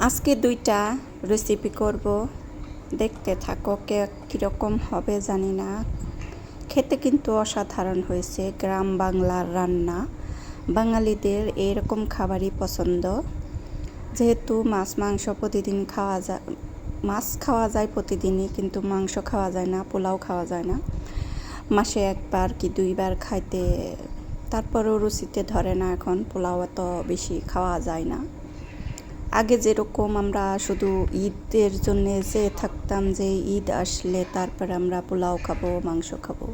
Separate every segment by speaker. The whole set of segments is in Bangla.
Speaker 1: আজকে দুইটা রেসিপি করব, দেখতে থাকো কীরকম হবে জানি না। খেতে কিন্তু অসাধারণ হয়েছে। গ্রাম বাংলার রান্না, বাঙালিদের এরকম খাবারই পছন্দ। যেহেতু মাছ মাংস প্রতিদিন খাওয়া যায়, মাছ খাওয়া যায় প্রতিদিনই, কিন্তু মাংস খাওয়া যায় না, পোলাও খাওয়া যায় না। মাসে একবার কি দুইবার খাইতে তারপরেও রুচিতে ধরে না। এখন পোলাও এত বেশি খাওয়া যায় না। আগে যেরকম আমরা শুধু ঈদের জন্যে যে থাকতাম, যে ঈদ আসলে তারপরে আমরা পোলাও খাবো, মাংস খাবো,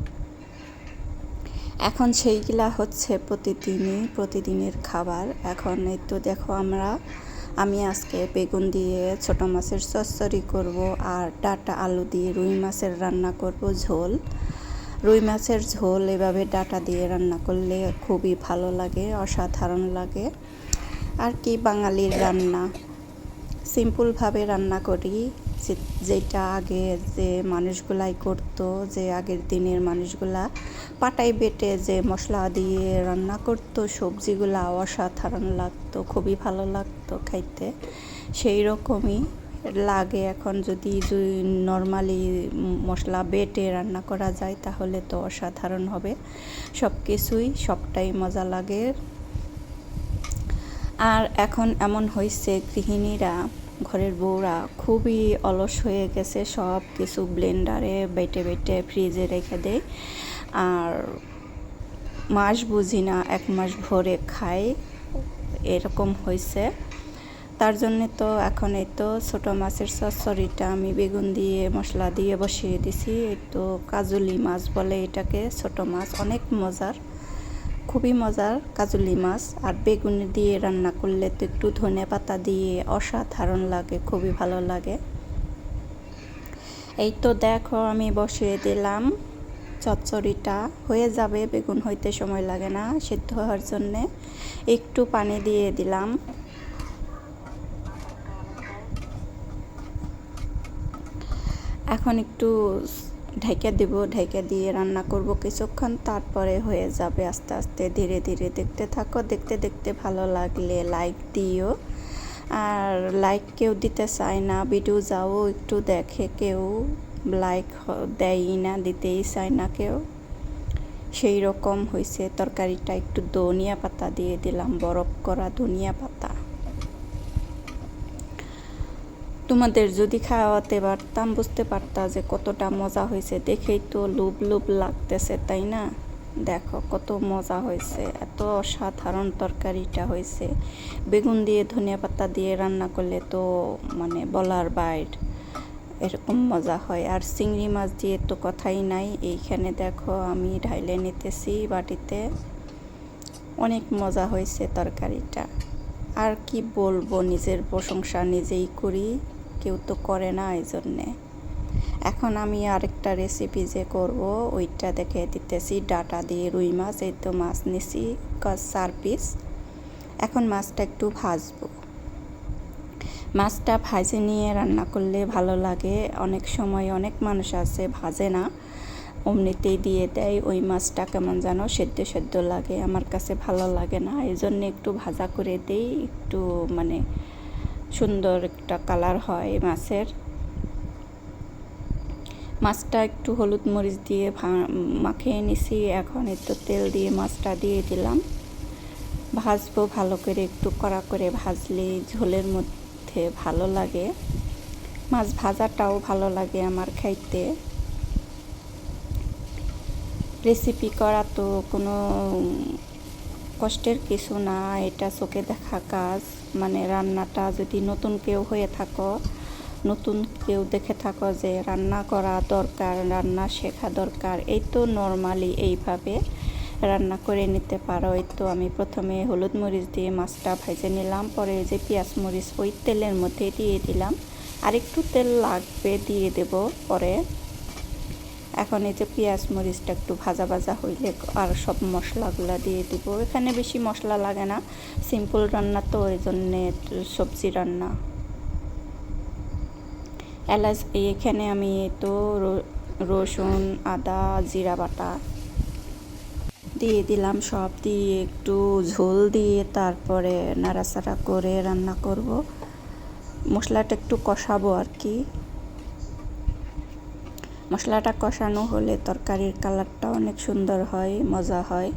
Speaker 1: এখন সেইগুলা হচ্ছে প্রতিদিনের খাবার। এখন এই তো দেখো আমি আজকে বেগুন দিয়ে ছোট মাছের চচ্চড়ি করব, আর ডাঁটা আলু দিয়ে রুই মাছের রান্না করব ঝোল। রুই মাছের ঝোল এভাবে ডাঁটা দিয়ে রান্না করলে খুবই ভালো লাগে, অসাধারণ লাগে। আর কি বাঙালির রান্না, সিম্পলভাবে রান্না করি, যেটা আগে যে মানুষগুলাই করতো, যে আগের দিনের মানুষগুলা পাটায় বেটে যে মশলা দিয়ে রান্না করতো, সবজিগুলা অসাধারণ লাগতো, খুবই ভালো লাগতো খাইতে। সেই রকমই লাগে এখন। যদি নর্মালি মশলা বেটে রান্না করা যায় তাহলে তো অসাধারণ হবে। সবটাই মজা লাগে। আর এখন এমন হয়েছে, গৃহিণীরা, ঘরের বউরা খুবই অলস হয়ে গেছে। সব কিছু ব্লেন্ডারে বেটে বেটে ফ্রিজে রেখে দেয়, আর মাস বুঝি না, 1 মাস ভরে খায়, এরকম হয়েছে। তার জন্যে তো এখন এই তো ছোটো মাছের চচ্চড়িটা আমি বেগুন দিয়ে মশলা দিয়ে বসিয়ে দিছি। এই তো কাজুলি মাছ বলে এটাকে, ছোট মাছ, অনেক মজার, খুবই মজার কাজুলি মাছ। আর বেগুন দিয়ে রান্না করলে তো একটু ধনেপাতা দিয়ে অসাধারণ লাগে, খুবই ভালো লাগে। এই তো দেখো আমি বসিয়ে দিলাম, চচ্চড়িটা হয়ে যাবে, বেগুন হইতে সময় লাগে না, সিদ্ধ হওয়ার জন্যে একটু পানি দিয়ে দিলাম। এখন একটু ঢেকে দেব, ঢেকে দিয়ে রান্না করব কিছুক্ষণ, তারপরে হয়ে যাবে আস্তে আস্তে। ধীরে ধীরে দেখতে থাকো, দেখতে দেখতে ভালো লাগলে লাইক দিও। আর লাইক কেউ দিতে চায় না, ভিডিও যাও একটু দেখে, কেউ লাইক দেয়ই না, দিতেই চায় না কেউ। সেই রকম হয়েছে। তরকারিটা একটু ধনিয়া পাতা দিয়ে দিলাম, বরফ করা ধনিয়া পাতা। তোমাদের যদি খাওয়াতে পারতাম বুঝতে পারতা যে কতটা মজা হয়েছে। দেখেই তো লোভ লোভ লাগতেছে, তাই না? দেখো কত মজা হয়েছে, এত অসাধারণ তরকারিটা হয়েছে। বেগুন দিয়ে ধনিয়া পাতা দিয়ে রান্না করলে তো মানে বলার বাইরে, এরকম মজা হয়। আর চিংড়ি মাছ দিয়ে তো কথাই নাই। এইখানে দেখো আমি ঢাইলে নিতেছি বাটিতে, অনেক মজা হয়েছে তরকারিটা। আর কি বলবো, নিজের প্রশংসা নিজেই করি, কেউ তো করে না, এই জন্যে। এখন আমি আরেকটা রেসিপি যে করব ওইটা দেখে দিতেছি। ডাঁটা দিয়ে রুই মাছ, এই তো মাছ নিছি 4 পিস। এখন মাছটা একটু ভাজবো। মাছটা ভাজে নিয়ে রান্না করলে ভালো লাগে। অনেক সময় অনেক মানুষ আছে ভাজে না, অমনিতেই দিয়ে দেয়। ওই মাছটা কেমন যেন সেদ্ধ সেদ্ধ লাগে, আমার কাছে ভালো লাগে না। এই জন্যে একটু ভাজা করে দেই, একটু মানে সুন্দর একটা কালার হয় মাছের। মাছটা একটু হলুদ মরিচ দিয়ে মাখিয়ে নিছি। এখন একটু তেল দিয়ে মাছটা দিয়ে দিলাম, ভাজবো ভালো করে, একটু কড়া করে ভাজলে ঝোলের মধ্যে ভালো লাগে। মাছ ভাজাটাও ভালো লাগে আমার খাইতে। রেসিপি করা তো কোনো কষ্টের কিছু না, এটা চোখে দেখা কাজ। মানে রান্নাটা যদি নতুন কেউ হয়ে থাকো, নতুন কেউ দেখে থাকো যে রান্না করা দরকার, রান্না শেখা দরকার, এই তো নর্মালি এইভাবে রান্না করে নিতে পারো। এই তো আমি প্রথমে হলুদ মরিচ দিয়ে মাছটা ভেজে নিলাম, পরে যে পেঁয়াজ মরিচ ওই তেলের মধ্যে দিয়ে দিলাম, আর একটু তেল লাগবে, দিয়ে দেব পরে। এখন এই যে পেঁয়াজ মরিচটা একটু ভাজা ভাজা হইলে আর সব মশলাগুলো দিয়ে দিব। এখানে বেশি মশলা লাগে না, সিম্পল রান্না তো, এই জন্যে সবজি রান্না। এলাচ এখানে আমি তো রসুন, আদা, জিরা বাটা দিয়ে দিলাম, সব দিয়ে একটু ঝোল দিয়ে তারপরে নাড়াচাড়া করে রান্না করব। মশলাটা একটু কষাবো আর কি। মশলাটা কষানো হলে তরকারির কালারটা অনেক সুন্দর হয়, মজা হয়।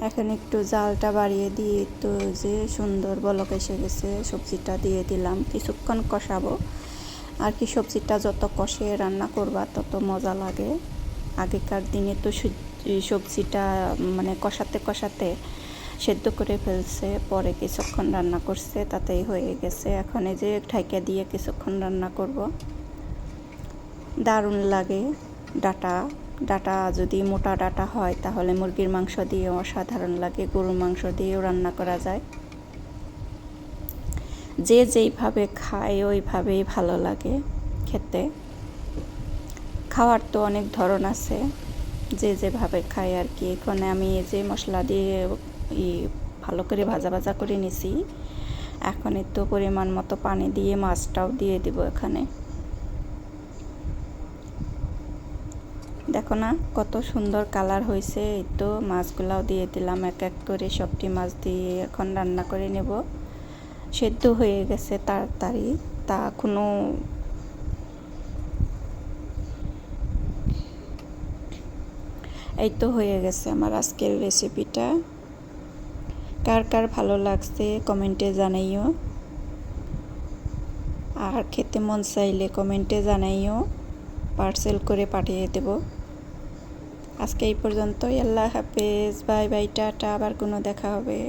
Speaker 1: এখন একটু জালটা বাড়িয়ে দিয়ে তো যে সুন্দর বলক এসে গেছে, সবজিটা দিয়ে দিলাম। কিছুক্ষণ কষাবো আর কি, সবজিটা যত কষে রান্না করবা তত মজা লাগে। আগেকার দিনে তো সবজিটা মানে কষাতে কষাতে সেদ্ধ করে ফেলছে, পরে কিছুক্ষণ রান্না করছে, তাতেই হয়ে গেছে। এখন এই যে ঢাইকা দিয়ে কিছুক্ষণ রান্না করব। দারুণ লাগে। ডাটা যদি মোটা ডাটা হয় তাহলে মুরগির মাংস দিয়েও অসাধারণ লাগে, গরুর মাংস দিয়েও রান্না করা যায়। যে যেইভাবে খায় ওইভাবেই ভালো লাগে খেতে। খাওয়ার তো অনেক ধরন আছে, যে যেভাবে খায় আর কি। এখানে আমি এই যে মশলা দিয়ে ভালো করে ভাজা ভাজা করে নিছি। এখন একটু পরিমাণ মতো পানি দিয়ে মাছটাও দিয়ে দিব এখানে। দেখো না কত সুন্দর কালার হয়েছে। এই তো মাছগুলাও দিয়ে দিলাম এক এক করে, সবটি মাছ দিয়ে এখন রান্না করে নেব। সেদ্ধ হয়ে গেছে তাড়াতাড়ি, তা কোনো এই তো হয়ে গেছে আমার আজকের রেসিপিটা। কার কার ভালো লাগছে কমেন্টে জানাইও, আর খেতে মন চাইলে কমেন্টে জানাইও, পার্সেল করে পাঠিয়ে দেব। আজকে এই পর্যন্তই। আল্লাহ হাফেজ, বাই বাই, টাটা, আবার কোনো দেখা হবে।